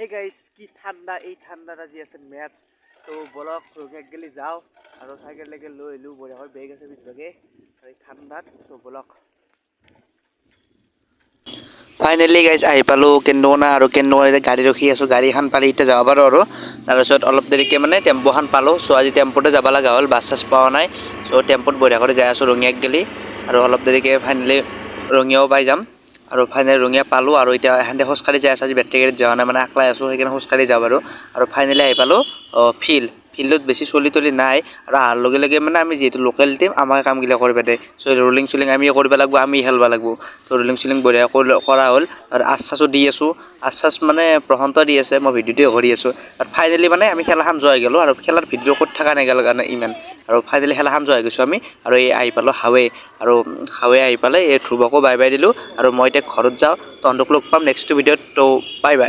Hey guys কি ঠান্ডা এই ঠান্ডাত আজি আছে মেচ তো বলক রঙিয়াক গেলি যাও আর সাইকেল লেগে লৈ এলো বড়িয়া করে বেগ আছে পিছভাগে এই ঠান্ডাত তো বলক ফাইনালি গাইজ আহি পালোঁ কেন্দুকোনা আৰু কেন্দুকোনা গাড়ী ৰখি আছোঁ গাড়ীখন পালি এতিয়া যাব পাৰোঁ আৰু তাৰপিছত অলপ দেৰিকৈ মানে টেম্পুখন পালোঁ চ' আজি টেম্পুতে যাব লগা হ'ল বাছ চাছ পোৱা নাই চ' টেম্পুত বঢ়িয়া কৰি যাই আছোঁ ৰঙিয়াক গেলি আৰু অলপ দেৰিকৈ ফাইনেলি ৰঙিয়াও পাই যাম আৰু ফাইনেলি ৰঙিয়া পালোঁ আৰু এতিয়া এহেঁতে খোজকাঢ়ি যাই আছে আজি বেটেৰী গাড়ীত যোৱা নাই মানে আকলাই আছোঁ সেইকাৰণে খোজকাঢ়ি যাওঁ আৰু ফাইনেলি আহি পালোঁ ফিল্ডত বেছি চলি তলি নাই আৰু অহাৰ লগে লগে মানে আমি যিহেতু লোকেল টিম আমাৰ কামগিলা কৰিব দে চ' ৰোলিং চলিং আমি কৰিব লাগিব আমি খেলিব লাগিব ত' ৰোলিং চলিং বঢ়িয়া কৰা হ'ল আৰু আশ্বাসো দি আছোঁ আশ্বাস মানে প্ৰশান্ত দি আছে মই ভিডিঅ'টোৱে কৰি আছোঁ আৰু ফাইনেলি মানে আমি খেলাখন জয় গ'লোঁ আৰু খেলাৰ ভিডিঅ' ক'ত থকা নাই কাৰণে ইমান আৰু ফাইনেলি খেলাখন জয় গৈছোঁ আমি আৰু এই আহি পালোঁ হাৱে আহি পালে এই ধ্ৰুৱকো বাই বাই দিলোঁ আৰু মই এতিয়া ঘৰত যাওঁ তহঁতক লগ পাম নেক্সট ভিডিঅ'ত ত' বাই বাই।